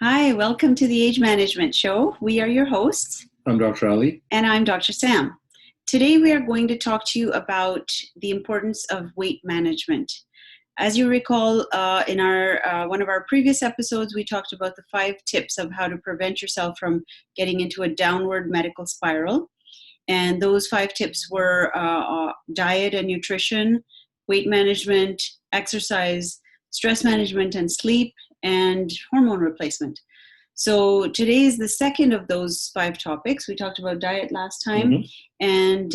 Hi, welcome to the Age Management Show. We are your hosts. I'm Dr. Ali. And I'm Dr. Sam. Today we are going to talk to you about the importance of weight management. As you recall, in our one of our previous episodes, we talked about the 5 tips of how to prevent yourself from getting into a downward medical spiral. And those 5 tips were diet and nutrition, weight management, exercise, stress management and sleep, and hormone replacement. So today is the second of those 5 topics. We talked about diet last time, and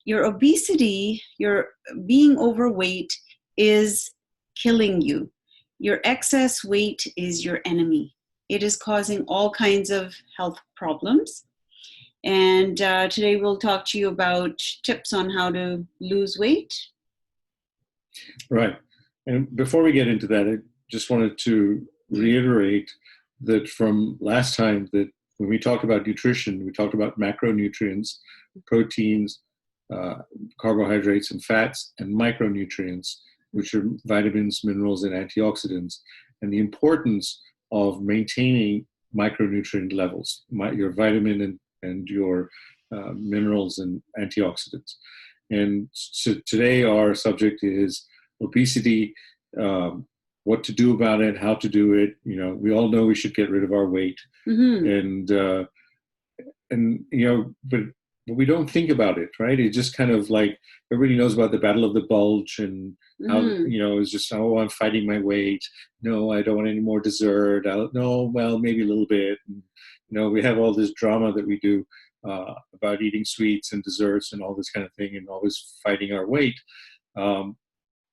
your obesity, your being overweight is killing you. Your excess weight is your enemy. It is causing all kinds of health problems. And today we'll talk to you about tips on how to lose weight. Right. And before we get into that, I just wanted to reiterate that from last time that when we talk about nutrition, we talk about macronutrients, proteins, carbohydrates and fats, and micronutrients, which are vitamins, minerals, and antioxidants, and the importance of maintaining micronutrient levels, your vitamin and your minerals and antioxidants. And so today our subject is obesity, what to do about it, how to do it. You know, we all know we should get rid of our weight, but we don't think about it, right? It's just kind of like everybody knows about the Battle of the Bulge and how, it's just, oh, I'm fighting my weight. No, I don't want any more dessert. No, well, maybe a little bit. And, we have all this drama that we do about eating sweets and desserts and all this kind of thing and always fighting our weight.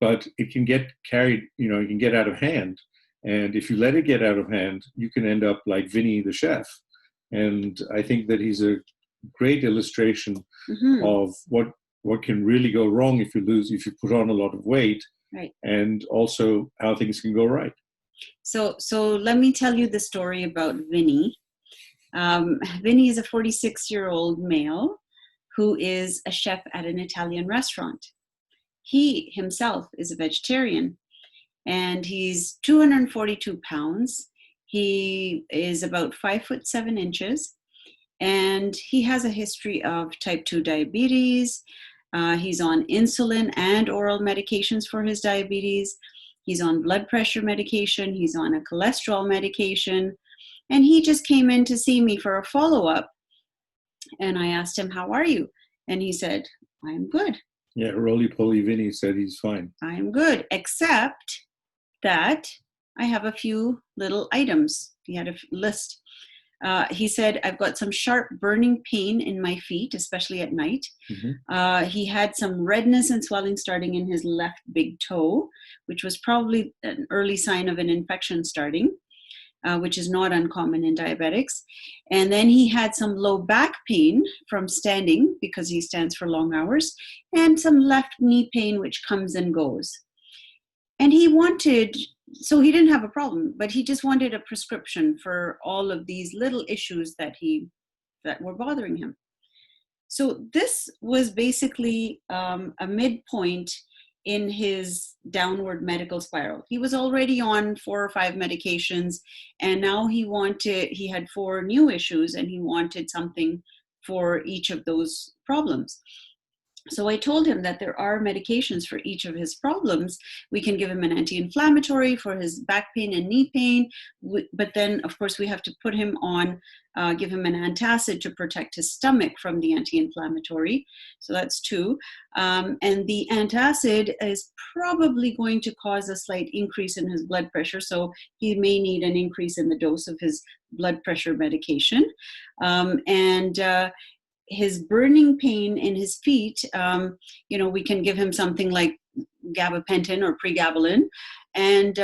But it can get carried, it can get out of hand. And if you let it get out of hand, you can end up like Vinny the chef. And I think that he's a great illustration of what can really go wrong if you put on a lot of weight, right? And also how things can go right. So let me tell you the story about Vinny. Vinny is a 46-year-old male who is a chef at an Italian restaurant. He himself is a vegetarian, and he's 242 pounds. He is about 5'7", and he has a history of type 2 diabetes. He's on insulin and oral medications for his diabetes. He's on blood pressure medication. He's on a cholesterol medication. And he just came in to see me for a follow-up. And I asked him, how are you? And he said, I'm good. Yeah, roly-poly Vinny said he's fine. I am good, except that I have a few little items. He had a list. He said, I've got some sharp burning pain in my feet, especially at night. He had some redness and swelling starting in his left big toe, which was probably an early sign of an infection starting, which is not uncommon in diabetics. And then he had some low back pain from standing because he stands for long hours, and some left knee pain, which comes and goes. And he didn't have a problem, but he just wanted a prescription for all of these little issues that were bothering him. So this was basically a midpoint in his downward medical spiral. He was already on 4 or 5 medications, and now he had 4 new issues, and he wanted something for each of those problems. So I told him that there are medications for each of his problems. We can give him an anti-inflammatory for his back pain and knee pain, but then, of course, we have to put him on, give him an antacid to protect his stomach from the anti-inflammatory. So that's 2. And the antacid is probably going to cause a slight increase in his blood pressure, so he may need an increase in the dose of his blood pressure medication. His burning pain in his feet, we can give him something like gabapentin or pregabalin, and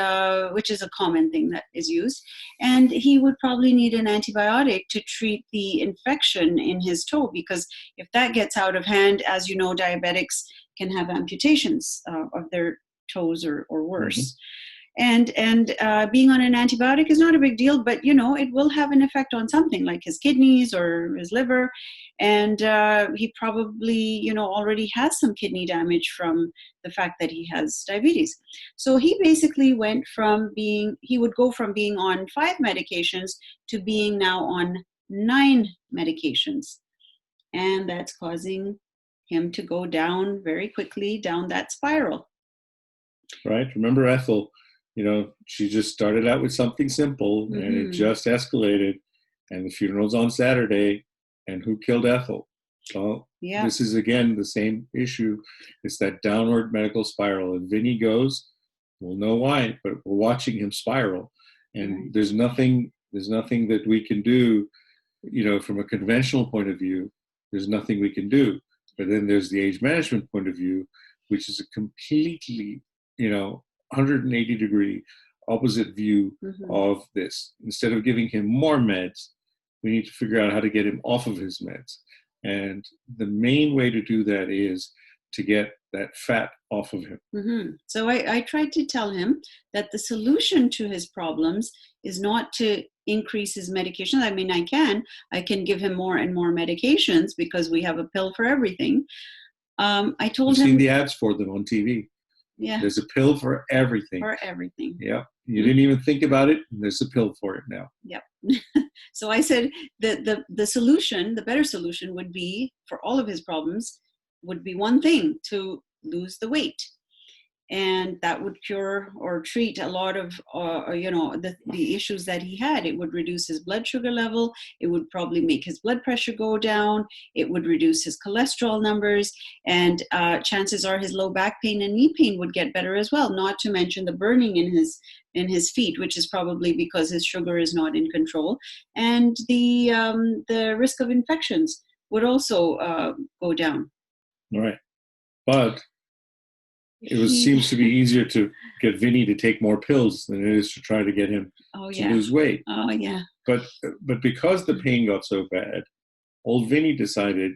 which is a common thing that is used. And he would probably need an antibiotic to treat the infection in his toe, because if that gets out of hand, as you know, diabetics can have amputations of their toes or worse. And being on an antibiotic is not a big deal, but it will have an effect on something like his kidneys or his liver. And he probably already has some kidney damage from the fact that he has diabetes. So he basically he would go from being on 5 medications to being now on 9 medications. And that's causing him to go down very quickly down that spiral. Right. Remember Ethel, she just started out with something simple and it just escalated. And the funeral's on Saturday. And who killed Ethel? Well, This is again the same issue. It's that downward medical spiral. If Vinny goes, we'll know why, but we're watching him spiral. And there's nothing that we can do, from a conventional point of view, there's nothing we can do. But then there's the age management point of view, which is a completely, 180-degree opposite view of this. Instead of giving him more meds, we need to figure out how to get him off of his meds. And the main way to do that is to get that fat off of him. So I tried to tell him that the solution to his problems is not to increase his medications. I mean, I can give him more and more medications because we have a pill for everything. I told him. I've seen the ads for them on TV. Yeah. There's a pill for everything. For everything. Yeah. You didn't even think about it. And there's a pill for it now. Yep. So I said that the solution, the better solution would be for all of his problems would be one thing: to lose the weight. And that would cure or treat a lot of, the issues that he had. It would reduce his blood sugar level. It would probably make his blood pressure go down. It would reduce his cholesterol numbers. And chances are his low back pain and knee pain would get better as well, not to mention the burning in his feet, which is probably because his sugar is not in control. And the risk of infections would also go down. All right. But seems to be easier to get Vinny to take more pills than it is to try to get him to lose weight. Oh, yeah. But because the pain got so bad, old Vinny decided,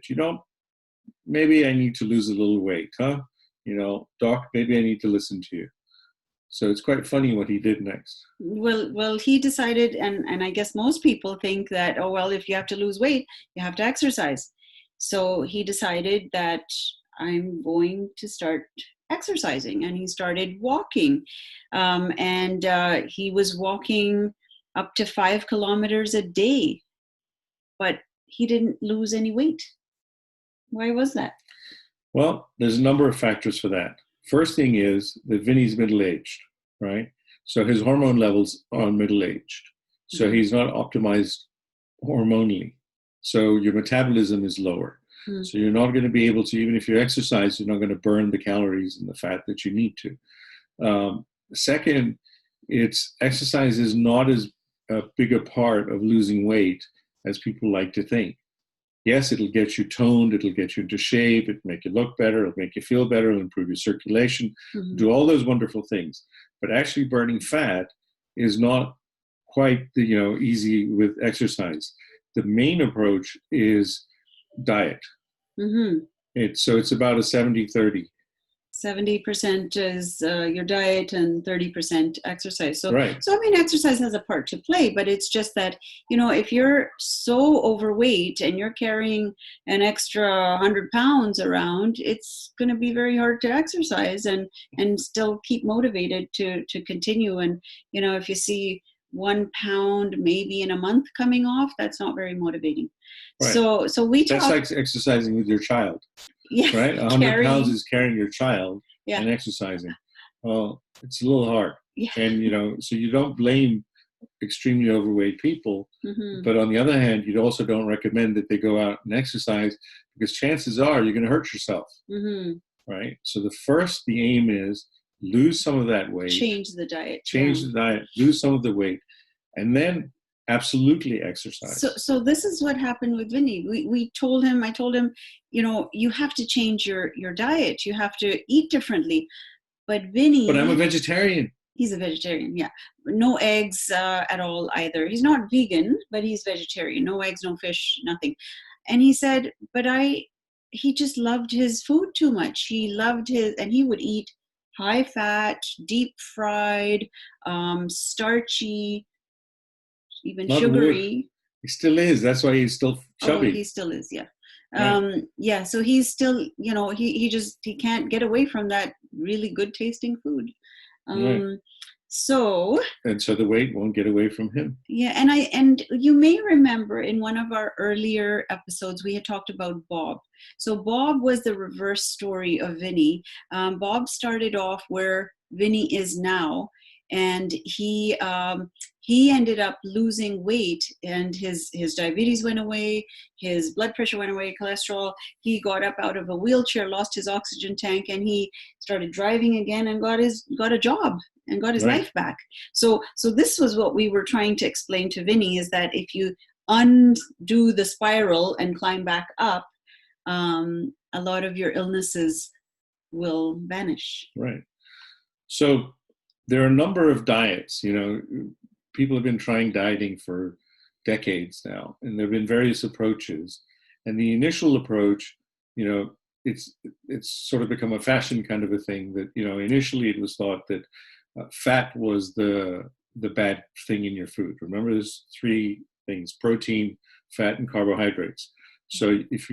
maybe I need to lose a little weight, huh? Doc, maybe I need to listen to you. So it's quite funny what he did next. Well, he decided, and I guess most people think that, if you have to lose weight, you have to exercise. So he decided that I'm going to start exercising, and he started walking, and he was walking up to 5 kilometers a day, but he didn't lose any weight. Why was that? Well, there's a number of factors for that. First thing is that Vinny's middle-aged, right? So his hormone levels are middle-aged. So he's not optimized hormonally. So your metabolism is lower. So you're not going to be able to, even if you exercise, you're not going to burn the calories and the fat that you need to. Second, exercise is not as big a part of losing weight as people like to think. Yes, it'll get you toned, it'll get you into shape, it'll make you look better, it'll make you feel better, it'll improve your circulation, do all those wonderful things. But actually burning fat is not quite easy with exercise. The main approach is diet. It's about a 70-30. 70% is your diet and 30% exercise. So, right. So I mean, exercise has a part to play, but it's just that, if you're so overweight and you're carrying an extra 100 pounds around, it's going to be very hard to exercise and still keep motivated to continue. And, if you see 1 pound maybe in a month coming off, that's not very motivating. Right. So we talk. That's like exercising with your child. Yeah, right? 100 pounds is carrying your child and exercising. Well, it's a little hard. Yeah. And, so you don't blame extremely overweight people. But on the other hand, you also don't recommend that they go out and exercise because chances are you're going to hurt yourself. Right? So the aim is lose some of that weight. Change the diet. The diet, lose some of the weight, and then absolutely exercise. So this is what happened with Vinny. I told him, you have to change your diet. You have to eat differently. But Vinny. But I'm a vegetarian. He's a vegetarian, yeah. No eggs at all either. He's not vegan, but he's vegetarian. No eggs, no fish, nothing. And he said, but he just loved his food too much. He loved and he would eat high fat, deep fried, starchy, even Not wood. sugary. He still is. That's why he's still Oh, chubby. he still is, yeah. Right. Yeah, so he's still, he can't get away from that really good tasting food. Right. So And so the weight won't get away from him. yeah, and you may remember in one of our earlier episodes we had talked about Bob. So Bob was the reverse story of Vinny. Bob started off where Vinny is now, and he ended up losing weight, and his diabetes went away, his blood pressure went away, cholesterol. He got up out of a wheelchair, lost his oxygen tank, and he started driving again and got a job and got his Right. life back. So this was what we were trying to explain to Vinny, is that if you undo the spiral and climb back up, a lot of your illnesses will vanish. Right. So there are a number of diets. People have been trying dieting for decades now, and there have been various approaches. And the initial approach, it's sort of become a fashion kind of a thing that, initially it was thought that fat was the bad thing in your food. Remember, there's three things: protein, fat, and carbohydrates. So if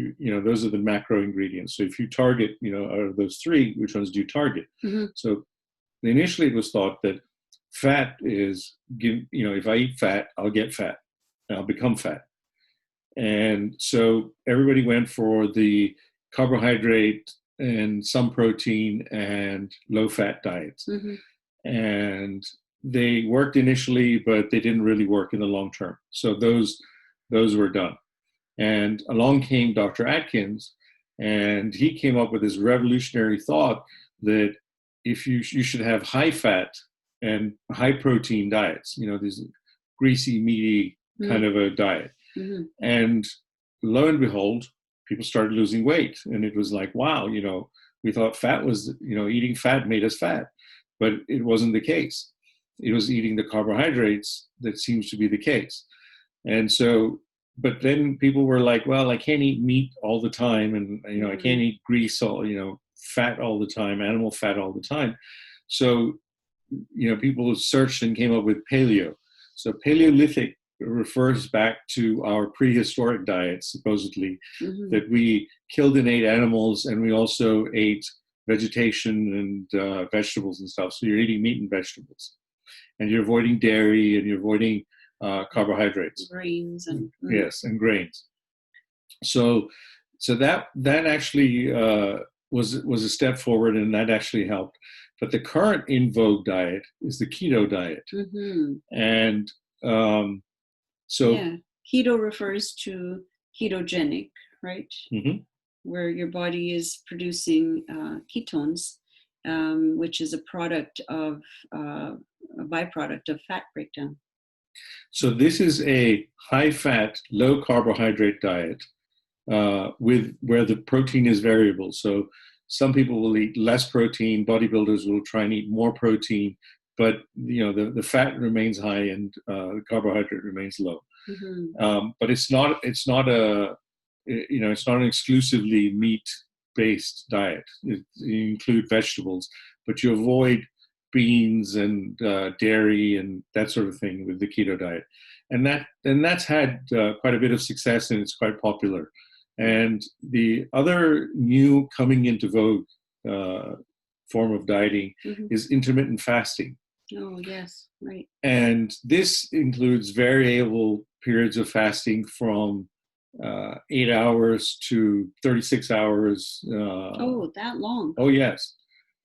those are the macro ingredients. So if you target, out of those three, which ones do you target? Mm-hmm. So initially it was thought that fat is, if I eat fat, I'll get fat and I'll become fat. And so everybody went for the carbohydrate and some protein and low fat diets. Mm-hmm. And they worked initially, but they didn't really work in the long term. So those were done. And along came Dr. Atkins, and he came up with this revolutionary thought that if you should have high fat and high protein diets, these greasy, meaty kind of a diet. Mm-hmm. And lo and behold, people started losing weight. And it was like, wow, we thought fat was, eating fat made us fat, but it wasn't the case. It was eating the carbohydrates that seems to be the case. And so, but then people were like, well, I can't eat meat all the time. And, I can't eat grease, fat all the time, animal fat all the time. So, people searched and came up with paleo. So Paleolithic refers back to our prehistoric diet, supposedly, Mm-hmm. that we killed and ate animals, and we also ate vegetation and vegetables and stuff. So you're eating meat and vegetables, and you're avoiding dairy, and you're avoiding carbohydrates. Grains and Yes, and grains. So that actually was a step forward, and that actually helped. But the current in vogue diet is the keto diet, mm-hmm. and so yeah, keto refers to ketogenic, right? Mm-hmm. Where your body is producing ketones, which is a byproduct of fat breakdown. So this is a high-fat, low-carbohydrate diet where the protein is variable. So some people will eat less protein. Bodybuilders will try and eat more protein, but the fat remains high and the carbohydrate remains low. Mm-hmm. But it's not an exclusively meat-based diet. You include vegetables, but you avoid beans and dairy and that sort of thing with the keto diet, and that's had quite a bit of success, and it's quite popular. And the other new coming into vogue form of dieting mm-hmm. is intermittent fasting. Oh yes, right. And this includes variable periods of fasting from 8 hours to 36 hours. That long? Oh yes.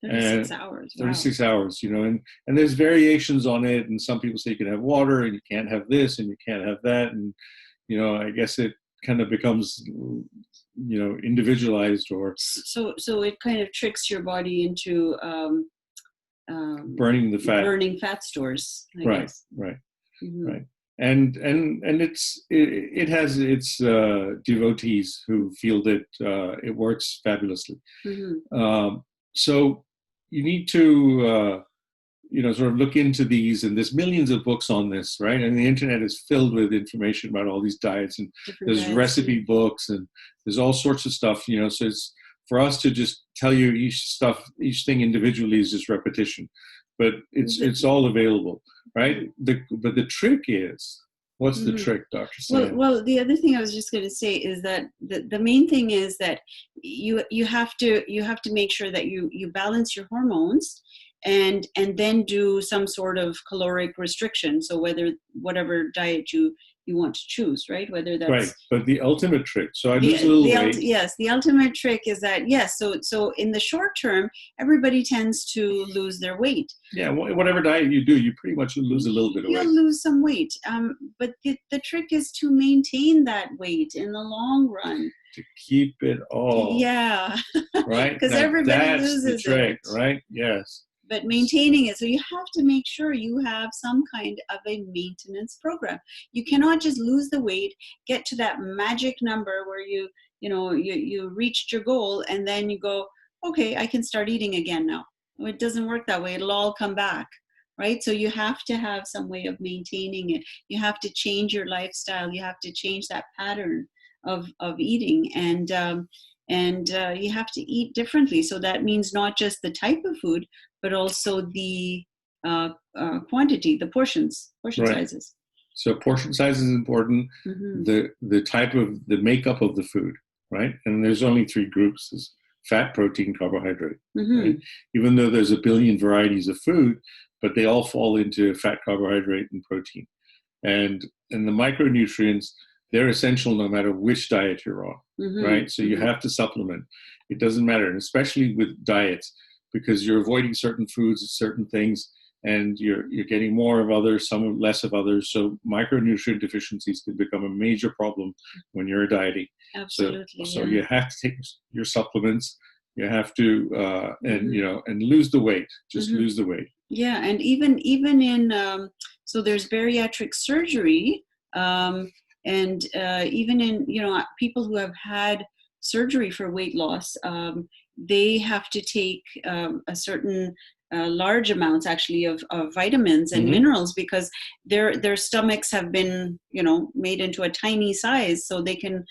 36 hours. 36 wow. hours, and there's variations on it. And some people say you can have water and you can't have this and you can't have that. And, I guess it kind of becomes, individualized or. So it kind of tricks your body into burning the fat. Burning fat stores, I right, guess. Right, mm-hmm. right. And it has its devotees who feel that it works fabulously. Mm-hmm. So you need to, sort of look into these, and there's millions of books on this, right? And the internet is filled with information about all these diets, and there's recipe books, and there's all sorts of stuff, so for us to just tell you each thing individually is just repetition, but it's all available, right? But the trick is, what's the trick, Dr. Sam? Well, the other thing I was just going to say is that the main thing is that you have to make sure that you balance your hormones, and then do some sort of caloric restriction. So whatever diet you want to choose, right? Whether that's right. But the ultimate trick. So I lose a little weight. Yes, the ultimate trick is that, yes. So in the short term, everybody tends to lose their weight. Yeah, whatever diet you do, you pretty much lose a little bit of weight. You'll lose some weight. But the trick is to maintain that weight in the long run. To keep it all. Yeah. Right? Because everybody loses the trick, it. right? Yes. But maintaining it, so you have to make sure you have some kind of a maintenance program. You cannot just lose the weight, get to that magic number where you reached your goal, and then you go, okay, I can start eating again now. Well, it doesn't work that way. It'll all come back, right? So you have to have some way of maintaining it. You have to change your lifestyle. You have to change that pattern of eating, and you have to eat differently. So that means not just the type of food, but also the quantity, the portion right. sizes. So portion size is important. Mm-hmm. The type of the makeup of the food, right? And there's only 3 groups: is fat, protein, carbohydrate. Mm-hmm. Right? Even though there's a billion varieties of food, but they all fall into fat, carbohydrate, and protein. And the micronutrients, they're essential no matter which diet you're on, mm-hmm. right? So you have to supplement. It doesn't matter, and especially with diets, because you're avoiding certain foods, certain things, and you're getting more of others, some less of others. So micronutrient deficiencies can become a major problem when you're dieting. Absolutely. So you have to take your supplements. You have to and lose the weight. Just mm-hmm. lose the weight. Yeah, and even in so there's bariatric surgery, and even in people who have had surgery for weight loss, they have to take a certain large amounts actually of vitamins and mm-hmm. minerals, because their stomachs have been made into a tiny size, so they can.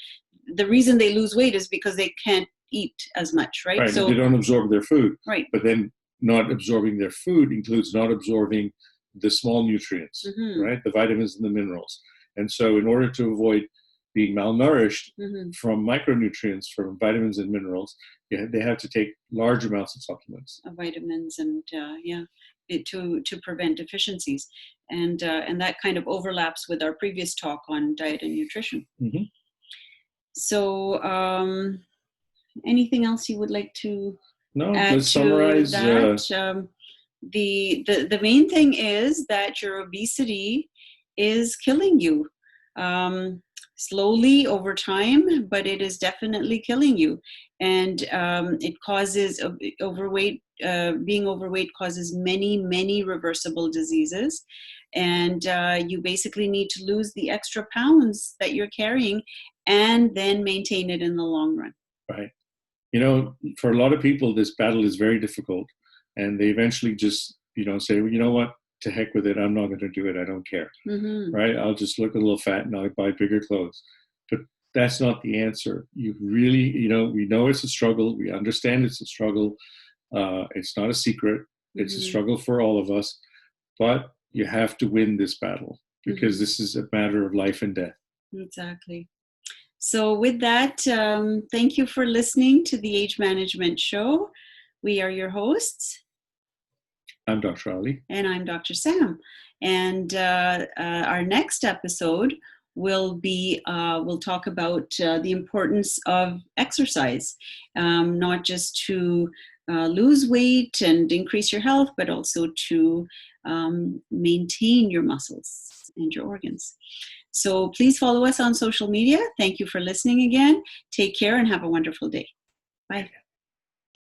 The reason they lose weight is because they can't eat as much, right? Right. So they don't absorb their food. Right. But then not absorbing their food includes not absorbing the small nutrients, mm-hmm. right? The vitamins and the minerals. And so in order to avoid being malnourished mm-hmm. from micronutrients, from vitamins and minerals, they have to take large amounts of supplements. Of vitamins and to prevent deficiencies. And that kind of overlaps with our previous talk on diet and nutrition. Mm-hmm. So anything else you would like to add? Let's summarize. The main thing is that your obesity is killing you. Slowly over time, but it is definitely killing you. And it causes being overweight causes many reversible diseases. And you basically need to lose the extra pounds that you're carrying and then maintain it in the long run. Right. For a lot of people, this battle is very difficult. And they eventually just, say, well, you know what? To heck with it. I'm not going to do it. I don't care. Mm-hmm. Right. I'll just look a little fat and I'll buy bigger clothes. But that's not the answer. You really, we know it's a struggle. We understand it's a struggle. It's not a secret. It's mm-hmm. a struggle for all of us. But you have to win this battle, because mm-hmm. this is a matter of life and death. Exactly. So with that, thank you for listening to the Age Management Show. We are your hosts. I'm Dr. Ali. And I'm Dr. Sam. And our next episode will be, we'll talk about the importance of exercise, not just to lose weight and increase your health, but also to maintain your muscles and your organs. So please follow us on social media. Thank you for listening again. Take care and have a wonderful day. Bye.